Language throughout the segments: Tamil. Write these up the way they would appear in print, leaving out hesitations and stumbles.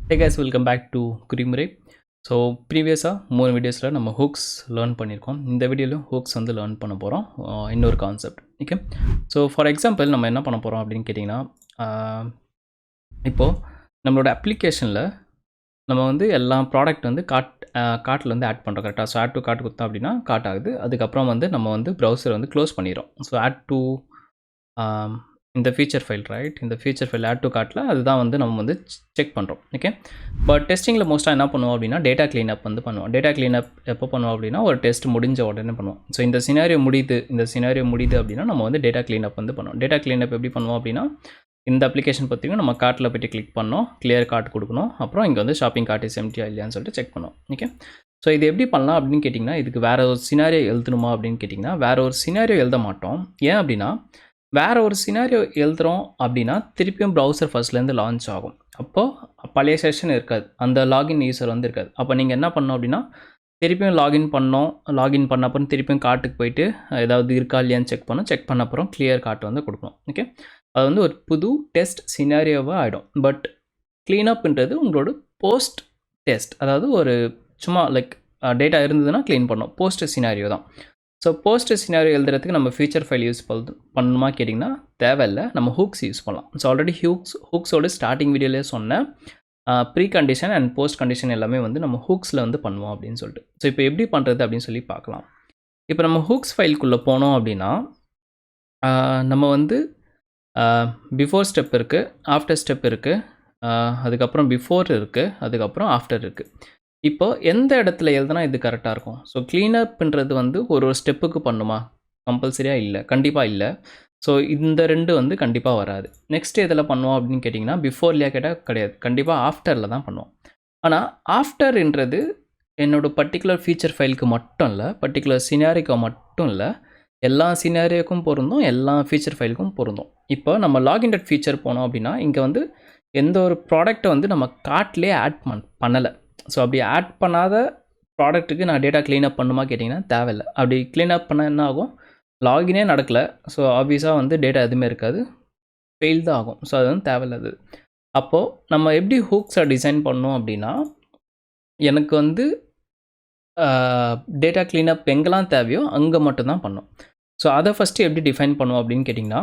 Hey guys, welcome back to Kurimurai. So previously 3 வீடியோஸில் நம்ம ஹூக்ஸ் லேர்ன் பண்ணியிருக்கோம். இந்த வீடியோவில் ஹூக்ஸ் வந்து லேர்ன் பண்ண போகிறோம். இன்னொரு concept. Okay. So for example நம்ம என்ன பண்ண போகிறோம் அப்படின்னு கேட்டிங்கன்னா, இப்போது நம்மளோட அப்ளிகேஷனில் நம்ம வந்து எல்லா ப்ராடக்ட் வந்து கார்ட்டில் வந்து ஆட் பண்ணுறோம் கரெக்டாக. ஸோ ஆட் டு கார்ட் கொடுத்தோம் அப்படின்னா கார்ட் ஆகுது. அதுக்கப்புறம் வந்து நம்ம வந்து ப்ரௌசர் வந்து க்ளோஸ் பண்ணிடுறோம். ஸோ ஆட் டு இந்த ஃபீச்சர் ஃபைல் ரைட், இந்த ஃபீச்சர் ஃபைல் ஆட் டு கார்ட்டில் அதுதான் வந்து நம்ம வந்து செக் பண்ணுறோம். ஓகே. பட் டெஸ்டிங்கில் மோஸ்ட்டாக என்ன பண்ணுவோம் அப்படின்னா டேட்டா க்ளீனப் வந்து பண்ணுவோம். டேட்டா க்ளீனப் எப்போ பண்ணுவோம் அப்படின்னா ஒரு டெஸ்ட் முடிஞ்ச உடனே பண்ணுவோம். ஸோ இந்த சினாரியோ முடியுது அப்படின்னா நம்ம வந்து டேட்டா க்ளீனப் வந்து பண்ணுவோம். டேட்டா க்ளீனப் எப்படி பண்ணுவோம் அப்படின்னா, இந்த அப்ளிகேஷன் பார்த்திங்கன்னா நம்ம கார்ட்டில் போய்ட்டு கிளிக் பண்ணோம், கிளியர் கார்ட் கொடுக்கணும், அப்புறம் இங்கே வந்து ஷாப்பிங் கார்ட் இஸ் எம்டியா இல்லையான்னு சொல்லிட்டு செக் பண்ணுவோம். ஓகே. ஸோ இது எப்படி பண்ணலாம் அப்படின்னு கேட்டிங்கன்னா, இதுக்கு வேறு ஒரு சினாரியோ எழுதணுமா அப்படின்னு கேட்டிங்கன்னா வேறு ஒரு சினாரியோ எழுத மாட்டோம். ஏன் அப்படின்னா வேறு ஒரு சினாரியோ எழுதுகிறோம் அப்படின்னா திருப்பியும் ப்ரௌசர் ஃபர்ஸ்ட்லேருந்து லான்ச் ஆகும். அப்போது பழைய செஷன் இருக்காது, அந்த லாகின் யூசர் வந்து இருக்காது. அப்போ நீங்கள் என்ன பண்ணணும் அப்படின்னா திருப்பியும் லாகின் பண்ண அப்புறம் திருப்பியும் கார்ட்டுக்கு போயிட்டு ஏதாவது இருக்கா இல்லையான்னு செக் பண்ண அப்புறம் கிளியர் கார்ட் வந்து கொடுக்கணும். ஓகே. அது வந்து ஒரு புது டெஸ்ட் சினாரியோவாக ஆகிடும். பட் க்ளீனப்ன்றது உங்களோட போஸ்ட் டெஸ்ட், அதாவது ஒரு சும்மா லைக் டேட்டா இருந்ததுன்னா க்ளீன் பண்ணோம், போஸ்ட் சினாரியோ தான். ஸோ போஸ்ட் சினாரியோ எழுதுறதுக்கு நம்ம ஃபீச்சர் ஃபைல் யூஸ் பண்ணணுமா கேட்டிங்கன்னா தேவையில்லை, நம்ம ஹூக்ஸ் யூஸ் பண்ணலாம். ஸோ ஆல்ரெடி ஹூக்ஸோட ஸ்டார்டிங் வீடியோலேயே சொன்னேன், pre condition and post condition எல்லாமே வந்து நம்ம ஹூக்ஸில் வந்து பண்ணுவோம் அப்படின்னு சொல்லிட்டு. ஸோ இப்போ எப்படி பண்ணுறது அப்படின்னு சொல்லி பார்க்கலாம். இப்போ நம்ம ஹூக்ஸ் ஃபைலுக்குள்ளே போனோம் அப்படின்னா நம்ம வந்து பிஃபோர் ஸ்டெப் இருக்குது, ஆஃப்டர் ஸ்டெப் இருக்குது, அதுக்கப்புறம் பிஃபோர் இருக்குது, அதுக்கப்புறம் ஆஃப்டர் இருக்குது. இப்போ எந்த இடத்துல எழுதுனா இது கரெக்டாக இருக்கும்? ஸோ க்ளீனப்ன்றது வந்து ஒரு ஸ்டெப்புக்கு பண்ணுமா? கம்பல்சரியாக இல்லை, கண்டிப்பாக இல்லை. ஸோ இந்த 2 வந்து கண்டிப்பாக வராது. நெக்ஸ்ட் எதில் பண்ணுவோம் அப்படின்னு கேட்டிங்கன்னா பிஃபோர்லையா கேட்டால் கிடையாது, கண்டிப்பாக ஆஃப்டரில் தான் பண்ணுவோம். ஆனால் ஆஃப்டர்ன்றது என்னோடய பர்டிகுலர் ஃபீச்சர் ஃபைலுக்கு மட்டும் இல்லை, பர்டிகுலர் சினாரியோக்கு மட்டும் இல்லை, எல்லா சினாரியோக்கும் பொருந்தும், எல்லா ஃபீச்சர் ஃபைலுக்கும் பொருந்தும். இப்போ நம்ம லாகின் டாட் ஃபீச்சர் போனோம் அப்படின்னா இங்கே வந்து எந்த ஒரு ப்ராடக்ட்டை வந்து நம்ம கார்ட்லேயே ஆட் பண்ணலை. ஸோ அப்படி ஆட் பண்ணாத ப்ராடக்ட்டுக்கு நான் டேட்டா க்ளீனப் பண்ணுமா கேட்டிங்கன்னா தேவையில்லை. அப்படி க்ளீனப் பண்ணால் என்ன ஆகும், லாகினே நடக்கலை. ஸோ ஆப்வியஸாக வந்து டேட்டா எதுவுமே இருக்காது, ஃபெயில் தான் ஆகும். ஸோ அது வந்து தேவையில்லாது. அப்போது நம்ம எப்படி ஹூக்ஸை டிசைன் பண்ணோம் அப்படின்னா, எனக்கு வந்து டேட்டா க்ளீனப் எங்கெல்லாம் தேவையோ அங்கே மட்டும்தான் பண்ணோம். ஸோ அதை ஃபஸ்ட்டு எப்படி டிஃபைன் பண்ணுவோம் அப்படின்னு கேட்டிங்கன்னா,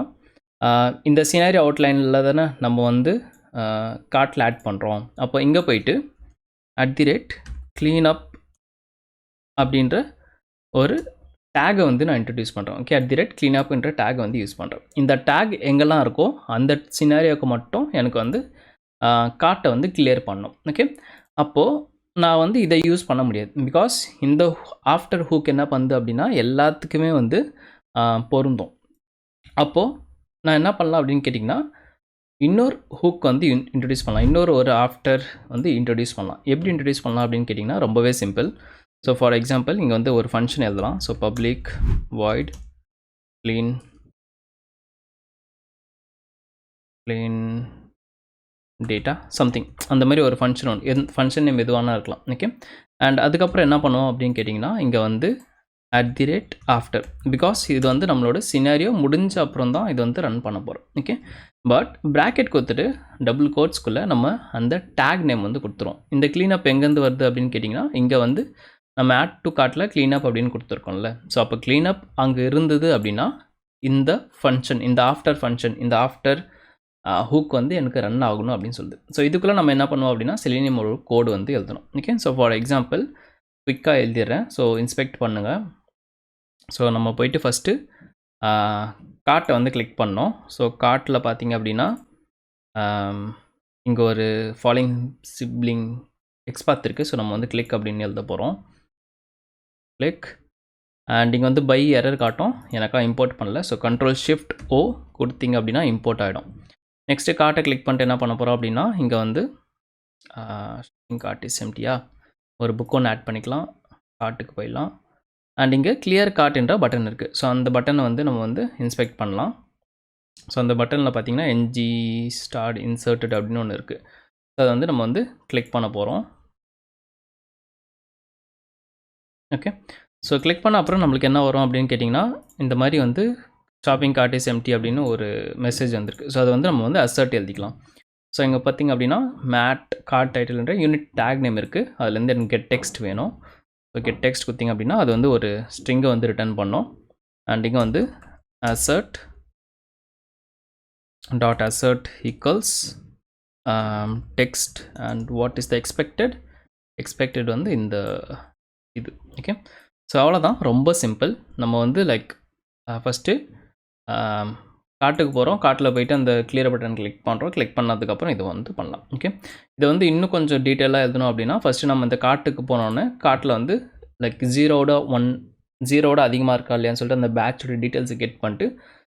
இந்த சினாரியோ அவுட்லைனில் தானே நம்ம வந்து கார்ட்டில் ஆட் பண்ணுறோம். அப்போ இங்கே போயிட்டு @cleanup அப்படின்ற ஒரு டேகை வந்து நான் இன்ட்ரடியூஸ் பண்ணுறேன். ஓகே. @cleanupன்ற டேகை வந்து யூஸ் பண்ணுறேன். இந்த டேக் எங்கெல்லாம் இருக்கோ அந்த சினாரியோக்கு மட்டும் எனக்கு வந்து கார்ட்டை வந்து கிளியர் பண்ணணும். ஓகே. அப்போது நான் வந்து இதை யூஸ் பண்ண முடியாது, பிகாஸ் இந்த ஆஃப்டர் ஹூக் என்ன பண்ணுது அப்படின்னா எல்லாத்துக்குமே வந்து பொருந்தும். அப்போது நான் என்ன பண்ணலாம் அப்படின்னு கேட்டிங்கன்னா இன்னொரு ஹூக் வந்து இன்ட்ரடியூஸ் பண்ணலாம், ஒரு ஆஃப்டர் வந்து இன்ட்ரடியூஸ் பண்ணலாம். எப்படி இன்ட்ரடியூஸ் பண்ணலாம் அப்படின்னு கேட்டிங்கன்னா ரொம்பவே சிம்பிள். ஸோ ஃபார் எக்ஸாம்பிள் இங்கே வந்து ஒரு ஃபங்க்ஷன் எழுதலாம். So public void clean data something, அந்த மாதிரி ஒரு ஃபங்க்ஷன் நேம் எதுவானா இருக்கலாம். ஓகே. அண்ட் அதுக்கப்புறம் என்ன பண்ணுவோம் அப்படின்னு கேட்டிங்கன்னா இங்கே வந்து @after, பிகாஸ் இது வந்து நம்மளோட சினாரியோ முடிஞ்ச அப்புறம் தான் இது வந்து ரன் பண்ண போகிறோம். ஓகே. பட் ப்ராக்கெட் கொடுத்துட்டு டபுள் கோட்ஸ்குள்ளே நம்ம அந்த டேக் நேம் வந்து கொடுத்துருவோம். இந்த க்ளீனப் எங்கேருந்து வருது அப்படின்னு கேட்டிங்கன்னா இங்கே வந்து நம்ம ஆட் டு கார்ட்டில் க்ளீனப் அப்படின்னு கொடுத்துருக்கோம்ல. ஸோ அப்போ க்ளீனப் அங்கே இருந்தது அப்படின்னா இந்த ஃபங்க்ஷன், இந்த ஆஃப்டர் ஃபங்க்ஷன், இந்த ஆஃப்டர் ஹூக் வந்து எனக்கு ரன் ஆகணும் அப்படின்னு சொல்லுது. ஸோ இதுக்குள்ளே நம்ம என்ன பண்ணுவோம் அப்படின்னா செலினியம் ஒரு கோடு வந்து எழுதணும். ஓகே. ஸோ ஃபார் எக்ஸாம்பிள் குயிக்காக எழுதிடுறேன். ஸோ இன்ஸ்பெக்ட் பண்ணுங்கள். ஸோ நம்ம போயிட்டு ஃபஸ்ட்டு கார்ட்டை வந்து கிளிக் பண்ணோம். ஸோ கார்ட்டில் பார்த்திங்க அப்படின்னா இங்கே ஒரு ஃபாலோயிங் சிப்ளிங் எக்ஸ்பாத் இருக்குது. ஸோ நம்ம வந்து கிளிக் அப்படின்னு எழுத போகிறோம். கிளிக் அண்ட் இங்கே வந்து பை எரர் காட்டும், எனக்கா இம்போர்ட் பண்ணல. ஸோ Ctrl+Shift+O கொடுத்தீங்க அப்படின்னா இம்போர்ட் ஆகிடும். நெக்ஸ்ட்டு கார்ட்டை கிளிக் பண்ணிட்டு என்ன பண்ண போகிறோம் அப்படின்னா இங்கே வந்து கார்ட் இஸ் எம்டியா ஒரு புக் ஒன்று ஆட் பண்ணிக்கலாம். கார்ட்டுக்கு போயிடலாம். அண்ட் இங்கே கிளியர் கார்ட் என்ற பட்டன் இருக்குது. ஸோ அந்த பட்டனை வந்து நம்ம வந்து இன்ஸ்பெக்ட் பண்ணலாம். ஸோ அந்த பட்டனில் பார்த்திங்கன்னா NG start inserted அப்படின்னு ஒன்று இருக்குது. ஸோ அதை வந்து நம்ம வந்து கிளிக் பண்ண போகிறோம். ஓகே. ஸோ கிளிக் பண்ண அப்புறம் நம்மளுக்கு என்ன வரும் அப்படின்னு கேட்டிங்கன்னா இந்த மாதிரி வந்து ஷாப்பிங் கார்ட் இஸ் எம்டி அப்படின்னு ஒரு மெசேஜ் வந்திருக்கு. ஸோ அதை வந்து நம்ம வந்து அசர்ட் எழுதிக்கலாம். ஸோ இங்கே பார்த்தீங்க அப்படின்னா மேட் கார்ட் டைட்டில்ன்ற யூனிட் டேக் நேம் இருக்குது. அதுலேருந்து எனக்கு கெட் டெக்ஸ்ட் வேணும். ஸோ கெட் டெக்ஸ்ட் கொடுத்தீங்க அப்படின்னா அது வந்து ஒரு ஸ்ட்ரிங்கை வந்து ரிட்டர்ன் பண்ணோம். அண்ட் இங்கே வந்து assert dot assert equals text and what is the expected வந்து இந்த இது. ஓகே, ஸோ அவ்வளோதான், ரொம்ப சிம்பிள். நம்ம வந்து லைக் ஃபஸ்ட்டு காட்டுக்கு போகிறோம், காட்டில் போயிட்டு அந்த கிளியர் பட்டன் கிளிக் பண்ணுறோம். கிளிக் பண்ணதுக்கப்புறம் இது வந்து பண்ணலாம். ஓகே, இதை வந்து இன்னும் கொஞ்சம் டீட்டெயிலாக எழுதணும் அப்படின்னா ஃபஸ்ட்டு நம்ம இந்த காட்டுக்கு போனோன்னே காட்டில் வந்து லைக் 0 அதிகமாக இருக்கா இல்லையான்னு சொல்லிட்டு அந்த பேட்சோட டீட்டெயில்ஸை கெட் பண்ணிட்டு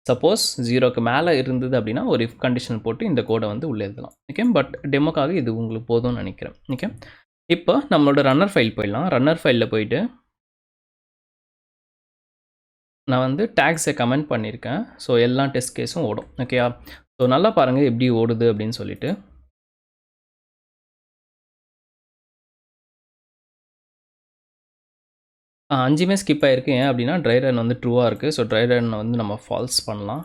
சப்போஸ் 0க்கு மேலே இருந்தது அப்படின்னா ஒரு இஃப் கண்டிஷன் போட்டு இந்த கோடை வந்து உள்ளே எழுதலாம். ஓகே, பட் டெமோக்காக இது உங்களுக்கு போதும்னு நினைக்கிறேன். ஓகே, இப்போ நம்மளோட ரன்னர் ஃபைல் போயிடலாம். ரன்னர் ஃபைலில் போயிட்டு நான் வந்து டேக்ஸை கமெண்ட் பண்ணியிருக்கேன். ஸோ எல்லா டெஸ்ட் கேஸும் ஓடும். ஓகேயா, ஸோ நல்லா பாருங்கள் எப்படி ஓடுது அப்படின்னு சொல்லிட்டு. அஞ்சுமே ஸ்கிப் ஆகிருக்கு. ஏன் அப்படின்னா ட்ரை ரன் வந்து ட்ரூவாக இருக்குது. ஸோ ட்ரை ரன் வந்து நம்ம ஃபால்ஸ் பண்ணலாம்.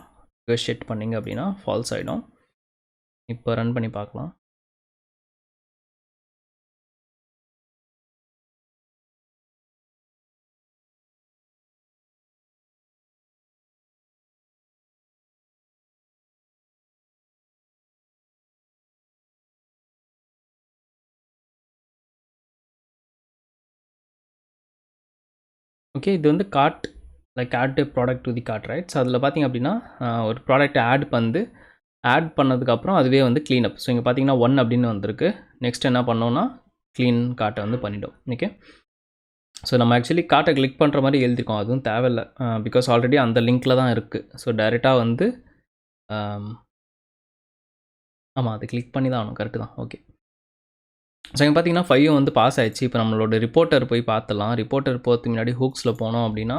நெகோஷியேட் பண்ணிங்க அப்படின்னா ஃபால்ஸ் ஆகிடும். இப்போ ரன் பண்ணி பார்க்கலாம். ஓகே, இது வந்து cart like add product to the cart right. So அதில் பார்த்திங்க அப்படின்னா ஒரு ப்ராடக்ட்டை ஆட் பண்ணதுக்கப்புறம் அதுவே வந்து க்ளீனப். ஸோ இங்கே பார்த்தீங்கன்னா 1 அப்படின்னு வந்திருக்கு. நெக்ஸ்ட் என்ன பண்ணோன்னா க்ளீன் கார்ட்டை வந்து பண்ணிவிடும். ஓகே, ஸோ நம்ம ஆக்சுவலி கார்ட்டை கிளிக் பண்ணுற மாதிரி எழுதிருக்கோம், அதுவும் தேவையில்லை. பிகாஸ் ஆல்ரெடி அந்த லிங்க்கில் தான் இருக்குது. ஸோ டைரெக்டாக வந்து ஆமாம், அது கிளிக் பண்ணி தான் ஆகணும். கரெக்டு தான். ஓகே, ஸோ இங்கே பார்த்தீங்கன்னா 5 வந்து பாஸ் ஆயிடுச்சு. இப்போ நம்மளோட ரிப்போர்ட்டர் போய் பார்த்துலாம். ரிப்போர்ட்டர் போகிறதுக்கு முன்னாடி ஹூக்ஸில் போனோம் அப்படின்னா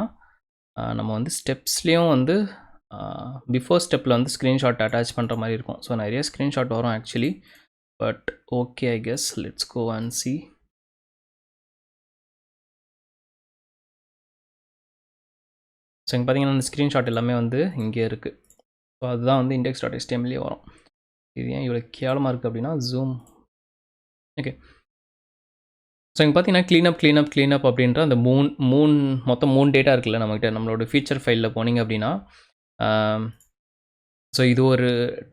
நம்ம வந்து ஸ்டெப்ஸ்லேயும் வந்து பிஃபோர் ஸ்டெப்பில் வந்து ஸ்க்ரீன்ஷாட் அட்டாச் பண்ணுற மாதிரி இருக்கும். ஸோ நிறைய ஸ்க்ரீன்ஷாட் வரும் actually. But okay, I guess let's go and see. So இங்கே பார்த்தீங்கன்னா அந்த ஸ்க்ரீன்ஷாட் எல்லாமே வந்து இங்கே இருக்குது. ஸோ அதுதான் வந்து index.html வரும். இது ஏன் இவ்வளோ கேவலமாக இருக்குது அப்படின்னா ஜூம். ஓகே, ஸோ இங்கே பார்த்தீங்கன்னா க்ளீனப் அப்படின்ற அந்த மொத்தம் 3 டேட்டா இருக்குல்ல நம்மகிட்ட. நம்மளோட ஃபீச்சர் ஃபைலில் போனீங்க அப்படின்னா ஸோ இது ஒரு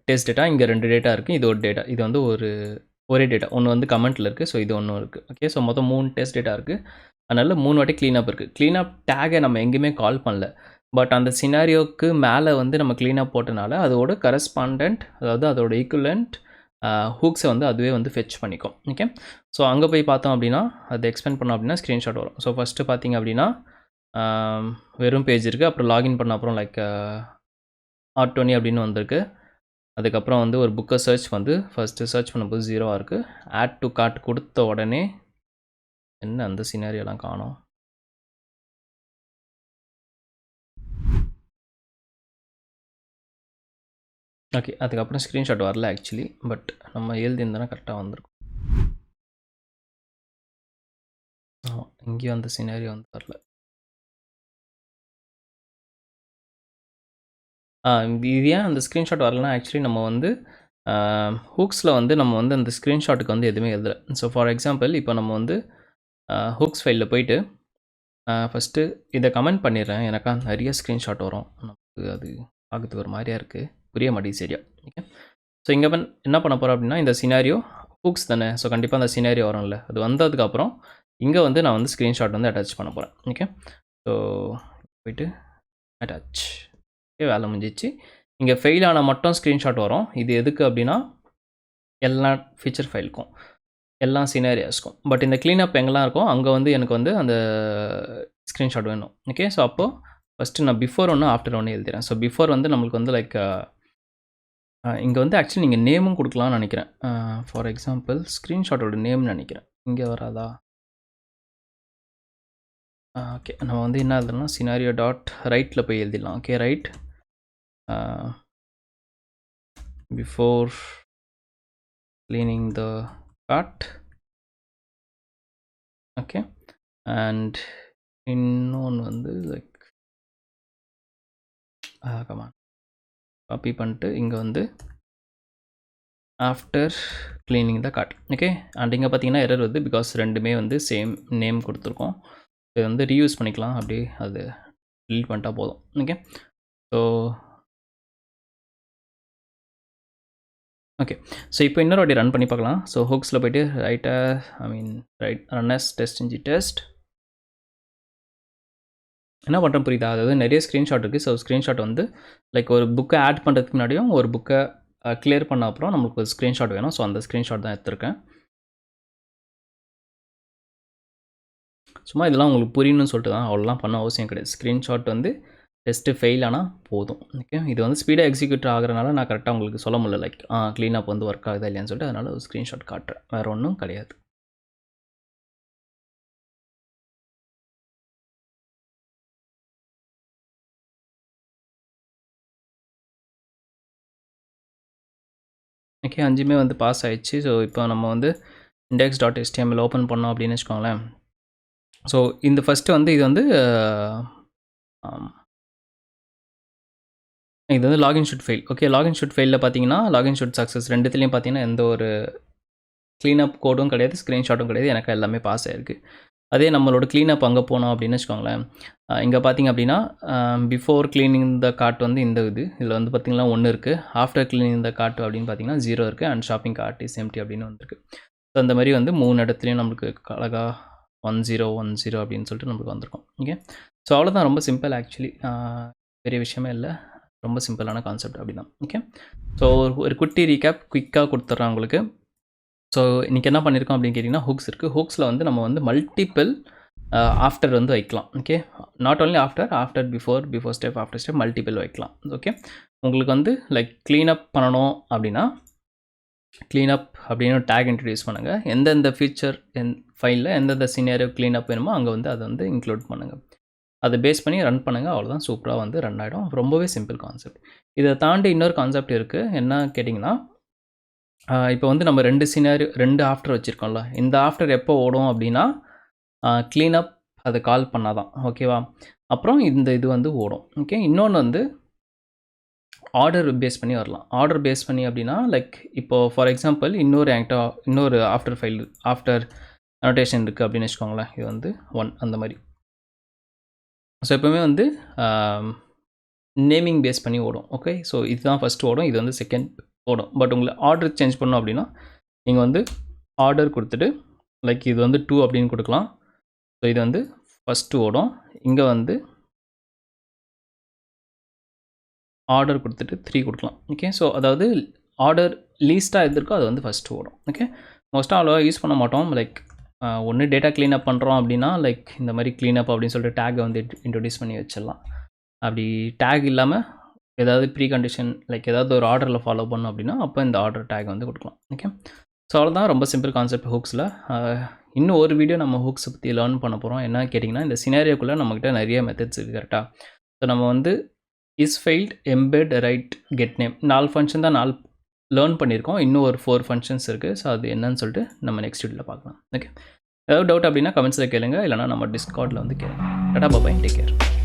டெஸ்ட் டேட்டா, இங்கே 2 டேட்டா இருக்குது. இது ஒரு டேட்டா, இது வந்து ஒரே டேட்டா. ஒன்று வந்து கமெண்ட்டில் இருக்குது. ஸோ இது ஒன்றும் இருக்குது. ஓகே, ஸோ மொத்தம் 3 டெஸ்ட் டேட்டா இருக்குது. அதனால் 3 வாட்டி க்ளீனப் இருக்குது. க்ளீனப் டேகை நம்ம எங்கேயுமே கால் பண்ணல. பட் அந்த சினாரியோக்கு மேலே வந்து நம்ம க்ளீனப் போட்டனால அதோட கரஸ்பாண்டன்ட், அதாவது அதோட ஈக்குவலண்ட் ஹூக்ஸை வந்து அதுவே வந்து ஃபெச் பண்ணிக்கும். ஓகே, ஸோ அங்கே போய் பார்த்தோம் அப்படின்னா அதை எக்ஸ்பெண்ட் பண்ணோம் அப்படின்னா ஸ்க்ரீன்ஷாட் வரும். ஸோ ஃபஸ்ட்டு பார்த்தீங்க அப்படின்னா வெறும் பேஜ் இருக்குது. அப்புறம் லாகின் பண்ண அப்புறம் லைக் R20 அப்படின்னு வந்திருக்கு. அதுக்கப்புறம் வந்து ஒரு புக்கை சர்ச் வந்து ஃபஸ்ட்டு சர்ச் பண்ணும்போது 0 இருக்குது. ஆட் டு கார்ட் கொடுத்த உடனே என்ன அந்த சினாரியோலாம் காணோம். ஓகே, அதுக்கப்புறம் ஸ்க்ரீன்ஷாட் வரல ஆக்சுவலி. பட் நம்ம எழுதியிருந்தோன்னா கரெக்டாக வந்திருக்கும். ஆமாம், இங்கேயும் அந்த சினாரியோ வந்து வரல. இது ஏன் அந்த ஸ்க்ரீன்ஷாட் வரலன்னா ஆக்சுவலி நம்ம வந்து ஹூக்ஸில் வந்து நம்ம வந்து அந்த ஸ்க்ரீன்ஷாட்டுக்கு வந்து எதுவுமே எழுதலை. ஸோ ஃபார் எக்ஸாம்பிள் இப்போ நம்ம வந்து ஹூக்ஸ் ஃபைலில் போயிட்டு ஃபஸ்ட்டு இதை கமெண்ட் பண்ணிடுறேன். எனக்கா நிறைய ஸ்க்ரீன்ஷாட் வரும். நமக்கு அது பார்க்கறதுக்கு ஒரு மாதிரியாக இருக்குது, புரிய மாட்டேங்குது சரியா. ஓகே, ஸோ இங்கே என்ன பண்ண போகிறோம் அப்படின்னா இந்த சினாரியோ ஹூக்ஸ் தானே. ஸோ கண்டிப்பாக அந்த சினாரியோ வரும்ல, அது வந்ததுக்கப்புறம் இங்கே வந்து நான் வந்து ஸ்க்ரீன்ஷாட் வந்து அட்டாச் பண்ண போகிறேன். ஓகே, ஸோ போயிட்டு அட்டாச். ஓகே, வேலை முடிஞ்சிச்சு. இங்கே ஃபெயில் ஆனால் மட்டும் ஸ்க்ரீன்ஷாட் வரும். இது எதுக்கு அப்படின்னா எல்லா ஃபீச்சர் ஃபைலுக்கும் எல்லா சினாரியாஸ்க்கும். பட் இந்த க்ளீனப் எங்கெல்லாம் இருக்கும் அங்கே வந்து எனக்கு வந்து அந்த ஸ்க்ரீன்ஷாட் வேணும். ஓகே, ஸோ அப்போது ஃபஸ்ட்டு நான் பிஃபோர் ஒன்று ஆஃப்டர் ஒன்று எழுதுறேன். ஸோ பிஃபோர் வந்து நம்மளுக்கு வந்து லைக் இங்கே வந்து ஆக்சுவலி நீங்கள் நேமும் கொடுக்கலாம்னு நினைக்கிறேன். ஃபார் எக்ஸாம்பிள் ஸ்க்ரீன்ஷாட்டோட நேம்னு நினைக்கிறேன். இங்கே வராதா? ஓகே, நம்ம வந்து என்ன எழுதுறோம்னா சினாரியோ டாட் ரைட்டில் போய் எழுதிடலாம். Okay, right before cleaning the cart. Okay, and இன்னொன்று வந்து லைக் கமான் காப்பி பண்ணிட்டு இங்கே வந்து after cleaning the card. Okay, and இங்கே பார்த்தீங்கன்னா எரர் வருது பிகாஸ் ரெண்டுமே வந்து சேம் நேம் கொடுத்துருக்கோம். இது வந்து ரீயூஸ் பண்ணிக்கலாம், அப்படியே அது delete பண்ணிட்டா போதும். ஓகே, ஸோ ஓகே, ஸோ இப்போ இன்னொரு வாட்டி ரன் பண்ணி பார்க்கலாம். ஸோ ஹூக்ஸில் போய்ட்டு right run as TestNG test. என்ன பண்ணுறேன் புரியுதா? அதாவது நிறைய ஸ்க்ரீன்ஷாட் இருக்குது. ஸோ ஸ்க்ரீன்ஷாட் வந்து லைக் ஒரு புக்கை ஆட் பண்ணுறதுக்கு முன்னாடியும் ஒரு புக்கை கிளியர் பண்ண அப்புறம் நம்மளுக்கு ஒரு ஸ்க்ரீன்ஷாட் வேணும். ஸோ அந்த ஸ்க்ரீன்ஷாட் தான் எடுத்திருக்கேன். சும்மா இதெல்லாம் உங்களுக்கு புரியணும்னு சொல்லிட்டு தான், அவ்வளோலாம் பண்ண அவசியம் கிடையாது. ஸ்க்ரீன்ஷாட் வந்து டெஸ்ட்டு ஃபெயில் ஆனால் போதும். ஓகே, இது வந்து ஸ்பீடாக எக்ஸிக்யூட் ஆகிறனால நான் கரெக்டாக உங்களுக்கு சொல்ல முடியல, லைக் க்ளீனப் வந்து ஒர்க் ஆகுதா இல்லையான்னு சொல்லிட்டு, அதனால் ஒரு ஸ்க்ரீன்ஷாட் காட்டுறேன், வேறு ஒன்றும் கிடையாது. ஓகே, 5மே வந்து பாஸ் ஆகிடுச்சு. ஸோ இப்போ நம்ம வந்து index.html ஓப்பன் பண்ணோம் அப்படின்னு வச்சுக்கோங்களேன். ஸோ இந்த ஃபஸ்ட்டு வந்து இது வந்து இது வந்து login should fail. Okay, login should ஃபெயிலில் பார்த்தீங்கன்னா லாகின் ஷுட் சக்ஸஸ் ரெண்டுத்துலேயும் பார்த்தீங்கன்னா எந்த ஒரு க்ளீனப் கோடும் கிடையாது, ஸ்க்ரீன்ஷாட்டும் கிடையாது. எனக்கு எல்லாமே பாஸ் ஆகிருக்கு. அதே நம்மளோட க்ளீனப் அங்கே போனோம் அப்படின்னு வச்சுக்கோங்களேன். இங்கே பார்த்தீங்க அப்படின்னா பிஃபோர் க்ளீனிங் த கார்ட் வந்து இந்த இதில் வந்து பார்த்திங்கன்னா 1 இருக்குது. ஆஃப்டர் க்ளீனிங் த கார்ட் அப்படின்னு பார்த்தீங்கன்னா 0 இருக்குது. And shopping cart is empty அப்படின்னு வந்திருக்கு. ஸோ அந்த மாதிரி வந்து 3 இடத்துலையும் நம்மளுக்கு அழகாக 1010 அப்படின்னு சொல்லிட்டு நம்மளுக்கு வந்திருக்கும். ஓகே, ஸோ அவ்வளோதான், ரொம்ப சிம்பிள் ஆக்சுவலி, பெரிய விஷயமே இல்லை, ரொம்ப சிம்பிளான கான்செப்ட் அப்படி தான். ஓகே, ஸோ ஒரு குட்டி ரீகேப் குயிக்காக கொடுத்துட்றேன் உங்களுக்கு. ஸோ இன்றைக்கி என்ன பண்ணியிருக்கோம் அப்படின்னு கேட்டிங்கன்னா, ஹூக்ஸ் இருக்குது. ஹூக்ஸில் வந்து நம்ம வந்து மல்டிபிள் ஆஃப்டர் வந்து வைக்கலாம். Okay, not only after before step after step multiple வைக்கலாம். ஓகே, உங்களுக்கு வந்து லைக் க்ளீனப் பண்ணணும் அப்படின்னா க்ளீனப் அப்படின்னு டேக் இன்ட்ரடியூஸ் பண்ணுங்கள். எந்தெந்த ஃபீச்சர் ஃபைலில் எந்தெந்த சினாரியோ க்ளீனப் வேணுமோ அங்கே வந்து அதை வந்து இன்க்ளூட் பண்ணுங்கள். அதை பேஸ் பண்ணி ரன் பண்ணுங்கள், அவ்வளோதான், சூப்பராக வந்து ரன் ஆகிடும். ரொம்பவே சிம்பிள் கான்செப்ட். இதை தாண்டி இன்னொரு கான்செப்ட் இருக்குது. என்ன கேட்டிங்கன்னா, இப்போ வந்து நம்ம 2 ஆஃப்டர் வச்சுருக்கோம்ல, இந்த ஆஃப்டர் எப்போ ஓடும் அப்படின்னா க்ளீனப் அதை கால் பண்ணால் தான். ஓகேவா? அப்புறம் இந்த இது வந்து ஓடும். ஓகே, இன்னொன்று வந்து ஆர்டர் பேஸ் பண்ணி வரலாம். ஆர்டர் பேஸ் பண்ணி அப்படின்னா லைக் இப்போது ஃபார் எக்ஸாம்பிள் இன்னொரு ஆஃப்டர் ஃபைல் ஆஃப்டர் அனோட்டேஷன் இருக்குது அப்படின்னு வச்சுக்கோங்களேன். இது வந்து 1 அந்த மாதிரி. ஸோ எப்போவுமே வந்து நேமிங் பேஸ் பண்ணி ஓடும். ஓகே, ஸோ இதுதான் ஃபஸ்ட்டு ஓடும், இது வந்து செகண்ட் ஓடும். பட் உங்களுக்கு ஆர்டர் சேஞ்ச் பண்ணோம் அப்படின்னா நீங்கள் வந்து ஆர்டர் கொடுத்துட்டு லைக் இது வந்து 2 அப்படின்னு கொடுக்கலாம். ஸோ இது வந்து ஃபஸ்ட்டு ஓடும். இங்கே வந்து ஆர்டர் கொடுத்துட்டு 3 கொடுக்கலாம். ஓகே, ஸோ அதாவது ஆர்டர் லீஸ்ட்டாக எது இருக்கோ அது வந்து ஃபஸ்ட்டு ஓடும். ஓகே, மோஸ்ட்டாக அவ்வளோவா யூஸ் பண்ண மாட்டோம். லைக் ஒன்று டேட்டா க்ளீனப் பண்ணுறோம் அப்படின்னா லைக் இந்த மாதிரி க்ளீனப் அப்படின்னு சொல்லிட்டு டேக்கை வந்து இன்ட்ரடியூஸ் பண்ணி வச்சிடலாம். அப்படி டேக் இல்லாமல் ஏதாவது ப்ரீ கண்டிஷன் லைக் ஏதாவது ஒரு ஆர்டரில் ஃபாலோ பண்ணோம் அப்படின்னா அப்போ இந்த ஆர்டர் டேக் வந்து கொடுக்கலாம். ஓகே, ஸோ அவ்வளோதான், ரொம்ப சிம்பிள் கான்செப்ட் ஹூக்ஸில். இன்னும் ஒரு வீடியோ நம்ம ஹூக்ஸை பற்றி லேர்ன் பண்ண போகிறோம். என்ன கேட்டிங்கன்னா, இந்த சினாரியோக்குள்ளே நம்மக்கிட்ட நிறைய மெத்தட்ஸ் இருக்குது கரெக்டாக. ஸோ நம்ம வந்து is failed embed write get name 4 function தான் லேர்ன் பண்ணியிருக்கோம். இன்னும் ஒரு 4 ஃபங்க்ஷன்ஸ் இருக்குது. ஸோ அது என்னன்னு சொல்லிட்டு நம்ம நெக்ஸ்ட் வீடியோவில் பார்க்கலாம். ஓகே, ஏதாவது டவுட் அப்படின்னா கமெண்ட்ஸில் கேளுங்க, இல்லைனா நம்ம டிஸ்கார்டில் வந்து கேளுங்க. டாடா பாய், டேக் கேர்.